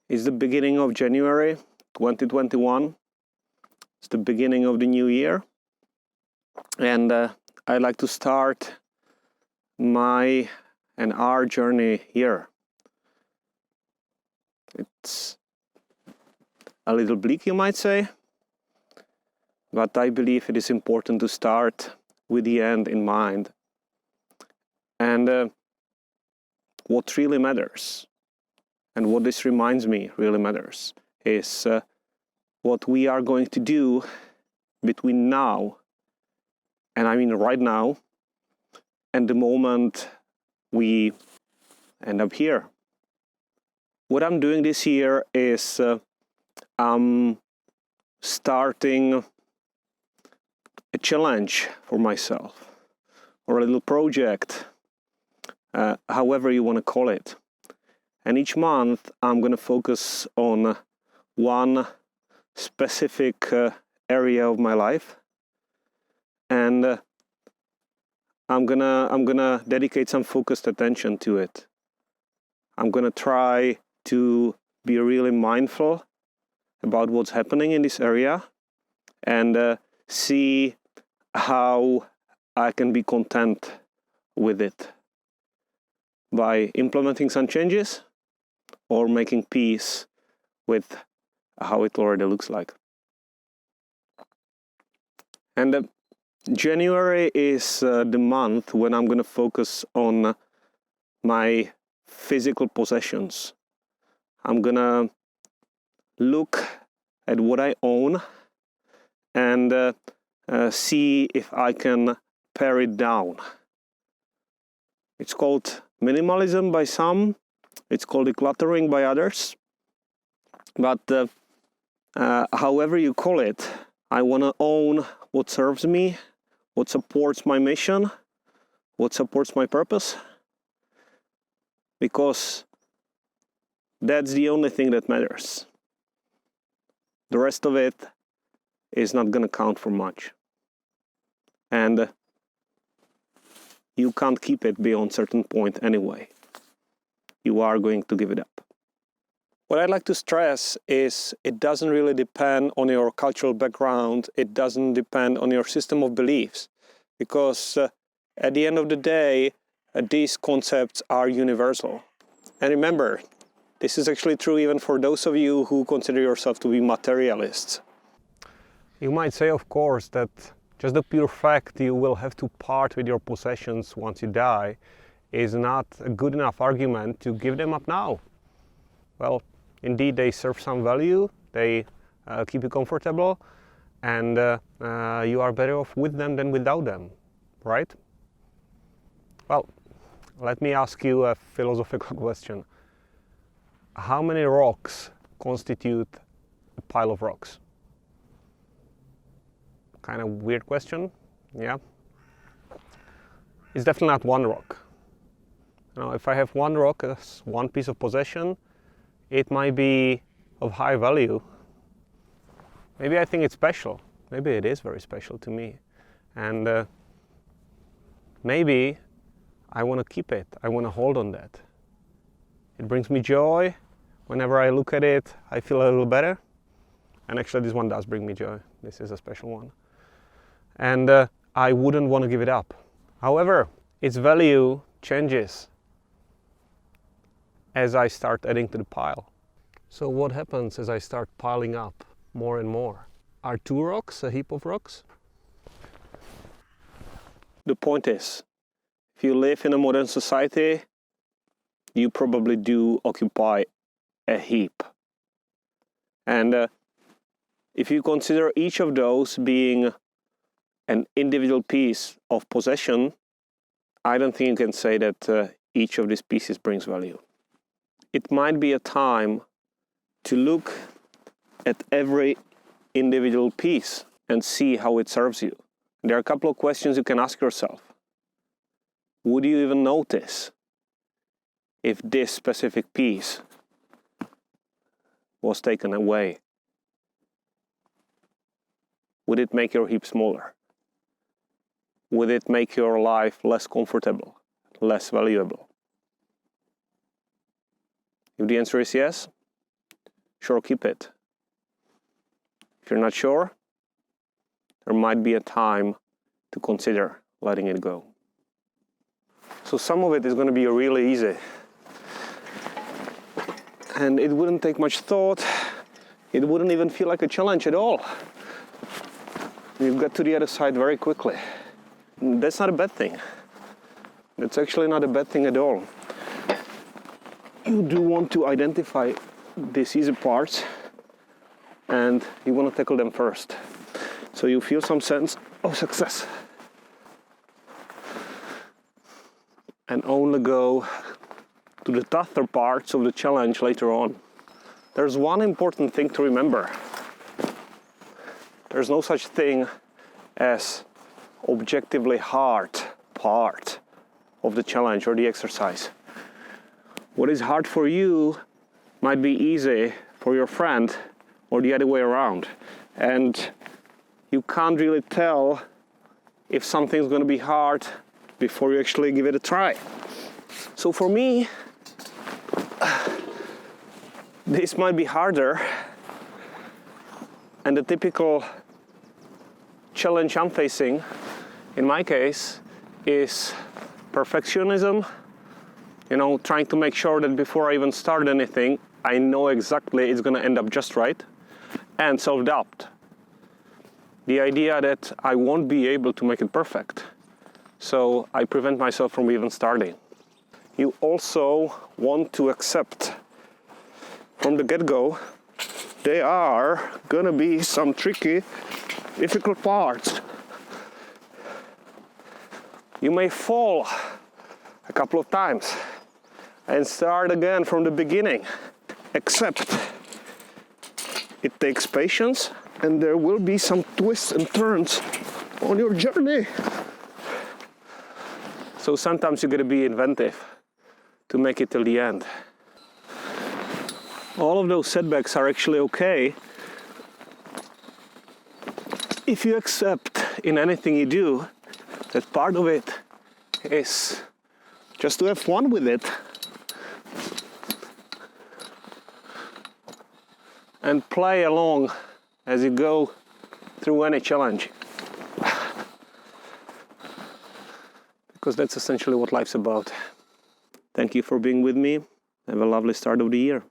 It's the beginning of January 2021. It's the beginning of the new year. And I'd like to start my and our journey here. It's a little bleak, you might say, but I believe it is important to start with the end in mind. And what really matters, and what this reminds me really matters, is what we are going to do between now, and I mean right now, and the moment we end up here. What I'm doing this year is I'm starting a challenge for myself, or a little project, however you want to call it. And each month I'm going to focus on one specific area of my life, and I'm gonna dedicate some focused attention to it. I'm gonna try to be really mindful about what's happening in this area, and see how I can be content with it by implementing some changes or making peace with how it already looks like. And January is the month when I'm going to focus on my physical possessions. I'm going to look at what I own and see if I can pare it down. It's called minimalism by some, it's called de-cluttering by others, but however you call it, I want to own what serves me, what supports my mission, what supports my purpose, because that's the only thing that matters. The rest of it is not going to count for much. And you can't keep it beyond a certain point anyway. You are going to give it up. What I'd like to stress is it doesn't really depend on your cultural background, it doesn't depend on your system of beliefs, because at the end of the day, these concepts are universal. And remember, this is actually true even for those of you who consider yourself to be materialists. You might say, of course, that just the pure fact you will have to part with your possessions once you die is not a good enough argument to give them up now. Well, indeed, they serve some value, they keep you comfortable, and you are better off with them than without them, right? Well, let me ask you a philosophical question. How many rocks constitute a pile of rocks? Kind of weird question, yeah? It's definitely not one rock. Now, if I have one rock as one piece of possession, it might be of high value. Maybe I think it's special. Maybe it is very special to me. And maybe I want to keep it. I want to hold on that. It brings me joy. Whenever I look at it, I feel a little better. And actually, this one does bring me joy. This is a special one. And I wouldn't want to give it up. However, its value changes as I start adding to the pile. So what happens as I start piling up more and more? Are two rocks a heap of rocks? The point is, if you live in a modern society, you probably do occupy a heap. And if you consider each of those being an individual piece of possession, I don't think you can say that each of these pieces brings value. It might be a time to look at every individual piece and see how it serves you. There are a couple of questions you can ask yourself. Would you even notice if this specific piece was taken away? Would it make your heap smaller? Would it make your life less comfortable, less valuable? If the answer is yes, sure, keep it. If you're not sure, there might be a time to consider letting it go. So some of it is going to be really easy. And it wouldn't take much thought. It wouldn't even feel like a challenge at all. You get to the other side very quickly. That's not a bad thing. That's actually not a bad thing at all. You do want to identify these easy parts and you want to tackle them first. So you feel some sense of success. And only go to the tougher parts of the challenge later on. There's one important thing to remember. There's no such thing as objectively hard part of the challenge or the exercise. What is hard for you might be easy for your friend or the other way around. And you can't really tell if something's going to be hard before you actually give it a try. So for me, this might be harder, and the typical challenge I'm facing, in my case, is perfectionism. Trying to make sure that before I even start anything, I know exactly it's going to end up just right, and self-doubt. The idea that I won't be able to make it perfect, so I prevent myself from even starting. You also want to accept from the get-go, there are gonna be some tricky, difficult parts. You may fall a couple of times and start again from the beginning. Except it takes patience and there will be some twists and turns on your journey. So sometimes you gotta be inventive to make it till the end. All of those setbacks are actually okay if you accept in anything you do that part of it is just to have fun with it and play along as you go through any challenge, because that's essentially what life's about. Thank you for being with me. Have a lovely start of the year.